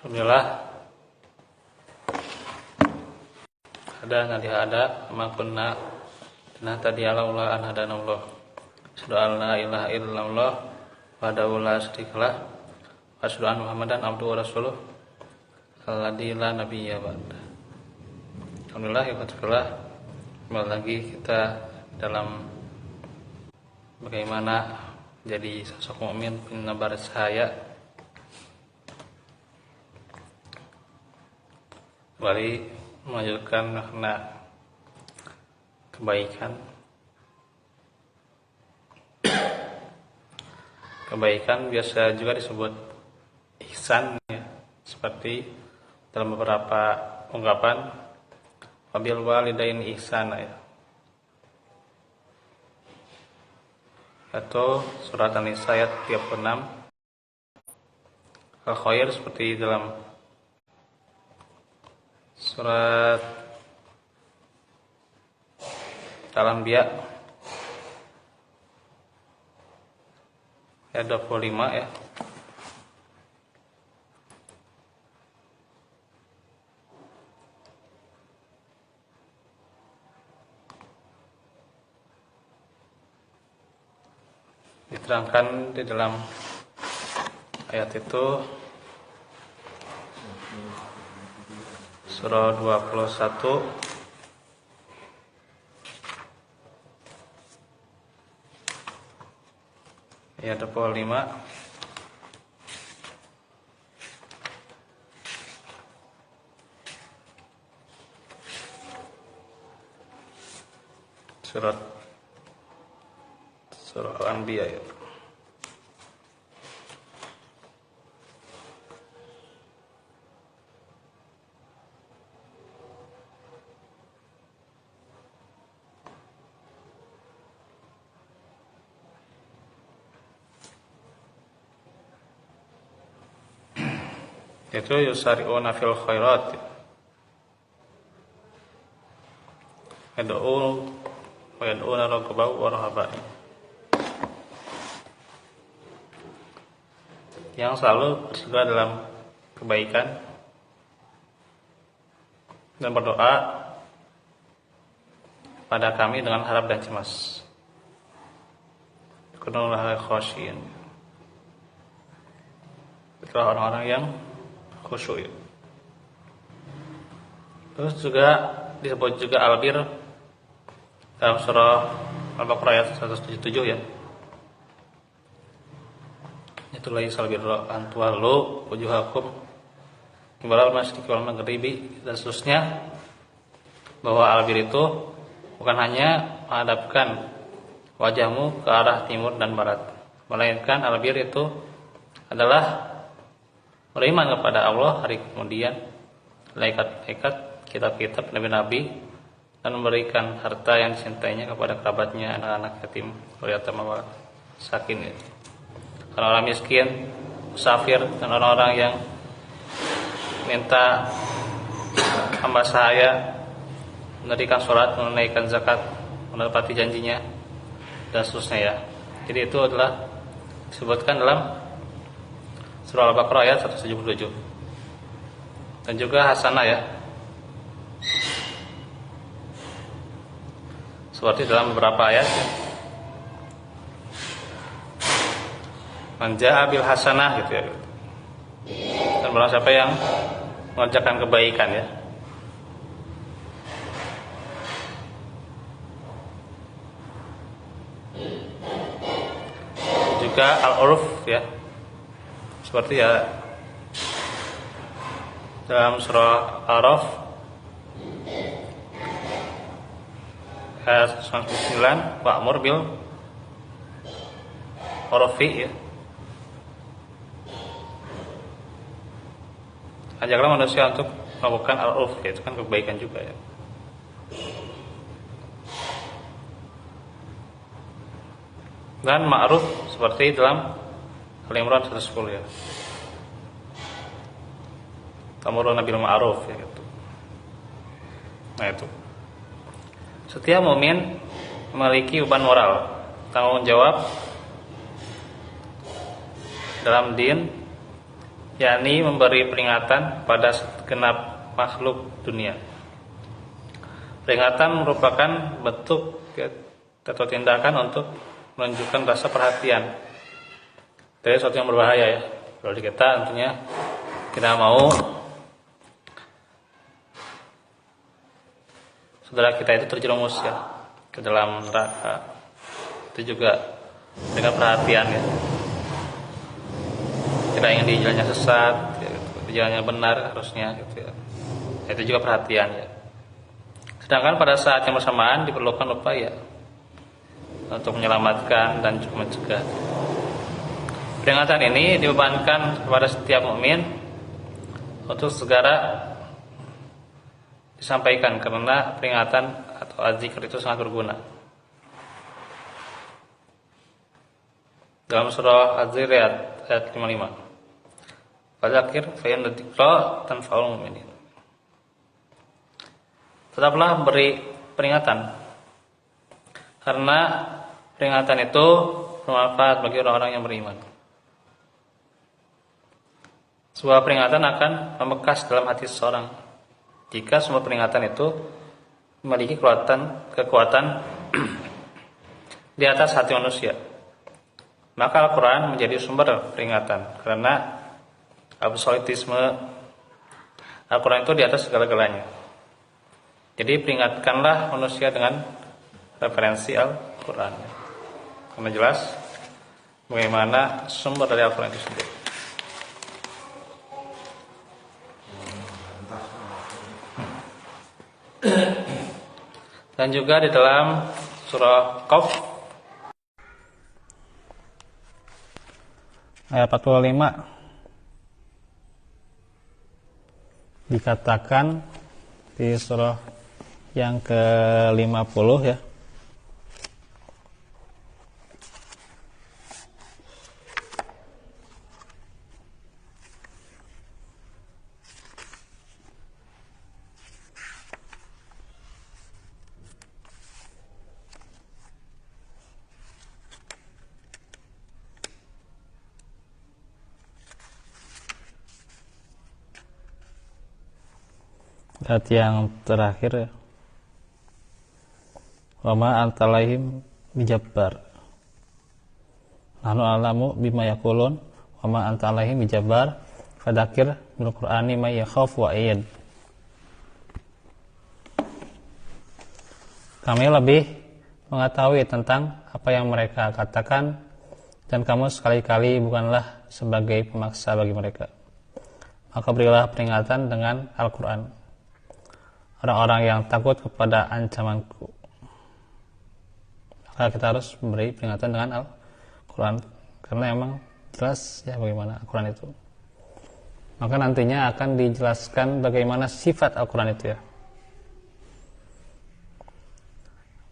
Alhamdulillah ada ma kunna nahtadiya laula an hadanallah. Asyhadu an la ilaha illallah wahdahu la syarikalah wa asyhadu anna Muhammadan abduhu wa rasuluh alladzi la nabiyya ba'da. Alhamdulillah kembali lagi kita dalam bagaimana jadi sosok mukmin penebar cahaya. Kembali melanjutkan makna kebaikan. Kebaikan biasa juga disebut ihsan ya, seperti dalam beberapa ungkapan wabil walidain ihsana ya. Atau surat An-Nisa ayat 36 al-khair seperti dalam surat Al-Anbiya ayat 25 ya. Diterangkan di dalam ayat itu surah 21 ayat 25. Surah Al-Anbiya ya. Itu yusari'una fil khairat yad'u wa yad'una raghaban wa rahaban, yang selalu bersegera dalam kebaikan dan berdoa pada kami dengan harap dan cemas. Kunullaha khasyin, itulah orang-orang yang khusyuk. Terus juga disebut juga albir dalam surah Al-Baqarah ayat 177 ya. Itulah salbirra antuallu wujuhakum qibala al-masyriqi wal maghribi dan seterusnya, bahwa albir itu bukan hanya menghadapkan wajahmu ke arah timur dan barat, melainkan albir itu adalah beriman kepada Allah, hari kemudian, malaikat-malaikat, kitab-kitab, nabi-nabi, dan memberikan harta yang dicintainya kepada kerabatnya, anak-anak yatim, yatama, sakin, orang-orang miskin, musafir, dan orang-orang yang minta hamba sahaya, menunaikan sholat, menunaikan zakat, menepati janjinya, dan seterusnya ya. Jadi itu adalah disebutkan dalam surah Al-Baqarah ayat 177. Dan juga hasanah ya, seperti dalam beberapa ayat ya. Man jaa bil hasanah gitu ya. Dan barang siapa yang mengerjakan kebaikan ya. Juga al-uruf ya, seperti ya dalam surah Al-Araf ayat 99, wa'mur bil urfi ya. Ajaklah manusia untuk melakukan al-urf ya, itu kan kebaikan juga ya. Dan ma'ruf seperti dalam Al-Imran 110 ya. Ta'muruna bil ma'ruf ya gitu. Nah itu. Setiap mukmin memiliki beban moral, tanggung jawab dalam din yakni memberi peringatan pada segenap makhluk dunia. Peringatan merupakan bentuk atau tindakan untuk menunjukkan rasa perhatian dari sesuatu yang berbahaya ya. Kalau di kita tentunya kita mau saudara kita itu terjerumus ya ke dalam neraka. Itu juga dengan perhatian ya. Kita ingin di jalannya sesat, ya, di jalannya benar harusnya gitu ya. Itu juga perhatian ya. Sedangkan pada saat yang bersamaan diperlukan upaya untuk menyelamatkan dan juga mencegah. Peringatan ini dibebankan kepada setiap mukmin untuk segera disampaikan karena peringatan atau az-zikr itu sangat berguna. Dalam surah Az-Zariyat ayat 55. Fadzakir fa inna dzikra tanfa'ul mu'minin. Tetaplah beri peringatan karena peringatan itu bermanfaat bagi orang-orang yang beriman. Sebuah peringatan akan membekas dalam hati seseorang jika semua peringatan itu memiliki kekuatan di atas hati manusia. Maka Al-Quran menjadi sumber peringatan karena absolutisme Al-Quran itu di atas segala-galanya. Jadi peringatkanlah manusia dengan referensi Al-Quran. Karena jelas bagaimana sumber dari Al-Quran itu sendiri. Dan juga di dalam surah Qaf ayat 45 dikatakan di surah yang ke-50 ya. Ayat yang terakhir ya. Wa ma anta alaihim bijabbar. Nahnu alamu bima yaqulun wa ma anta alaihim bijabbar fadzakir bil qur'ani may yakhaf wa'id. Kami lebih mengetahui tentang apa yang mereka katakan dan kamu sekali-kali bukanlah sebagai pemaksa bagi mereka. Maka berilah peringatan dengan Al-Quran orang-orang yang takut kepada ancamanku. Maka kita harus memberi peringatan dengan Al-Quran karena emang jelas ya bagaimana Al-Quran itu. Maka nantinya akan dijelaskan bagaimana sifat Al-Quran itu ya.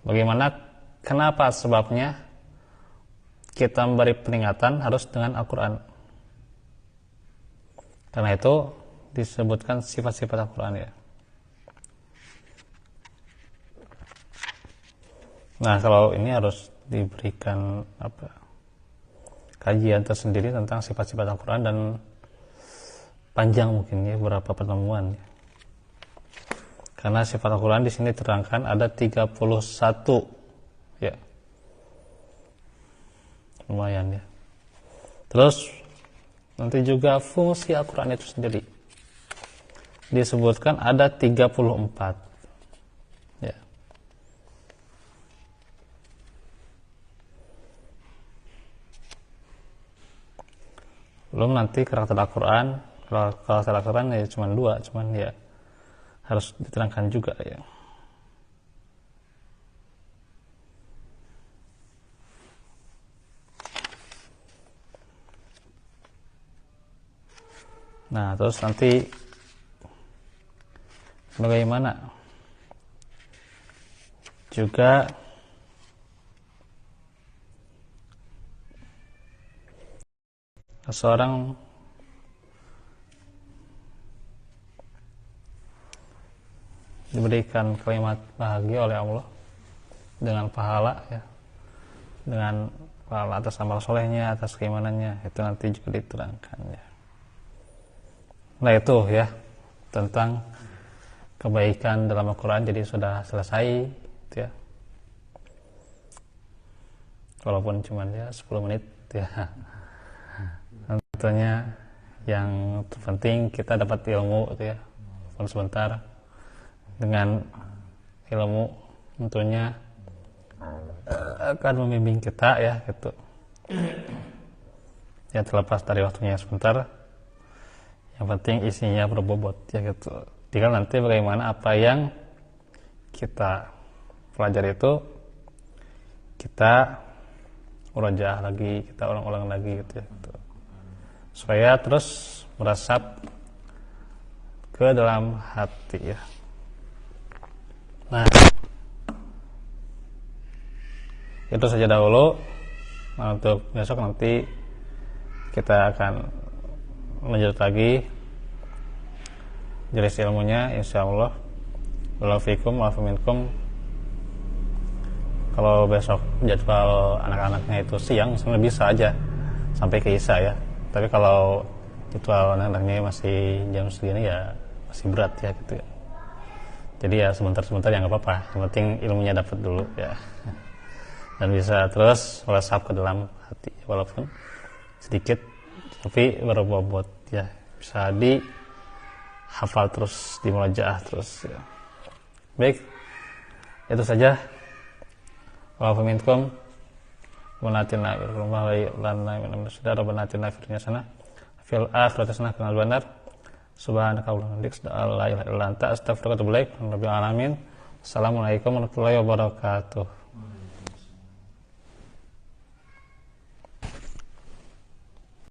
Bagaimana, kenapa sebabnya kita memberi peringatan harus dengan Al-Quran. Karena itu disebutkan sifat-sifat Al-Quran ya. Nah, kalau ini harus diberikan kajian tersendiri tentang sifat-sifat Al-Quran dan panjang mungkin ya beberapa pertemuan ya. Karena sifat Al-Quran di sini terangkan ada 31 ya. Lumayan ya. Terus nanti juga fungsi Al-Quran itu sendiri disebutkan ada 34 ya. Belum nanti karakter Al-Quran. Kalau karakter Al-Quran ya cuma 2, cuman ya harus diterangkan juga ya. Nah, terus nanti bagaimana juga seorang diberikan kalimat bahagia oleh Allah dengan pahala ya, dengan pahala atas amal solehnya, atas keimanannya, itu nanti juga diterangkan ya. Nah itu ya tentang kebaikan dalam Al-Quran, jadi sudah selesai ya, walaupun cuma ya 10 menit ya. Tentunya yang terpenting kita dapat ilmu gitu ya, walaupun sebentar. Dengan ilmu tentunya akan membimbing kita ya gitu ya, terlepas dari waktunya sebentar, yang penting isinya berbobot ya gitu. Tinggal nanti bagaimana apa yang kita pelajari itu kita murajaah lagi, kita ulang-ulang lagi gitu ya gitu. Supaya terus meresap ke dalam hati ya. Nah itu saja dahulu. Nah, untuk besok nanti kita akan lanjut lagi jenis ilmunya insyaallah. Walau fikum wa minkum. Kalau besok jadwal anak-anaknya itu siang sebenarnya bisa aja sampai ke Isya ya, tapi kalau jadwal anak-anaknya masih jam segini ya masih berat ya gitu ya. Jadi ya sebentar-sebentar ya nggak apa-apa, yang penting ilmunya dapat dulu ya, dan bisa terus meresap ke dalam hati walaupun sedikit tapi berbobot ya, bisa dihafal terus, dimulajaah terus ya. Baik, itu saja. Walaupun minkum wanatina rabbana atina fid dunya hasanah fil akhirati hasanah wa qina adzabannar. Subhanaka Allahumma wa bihamdika la ilaha illa anta astaghfiruka wa atubu ilaik. Rabbil alamin. Assalamualaikum warahmatullahi wabarakatuh.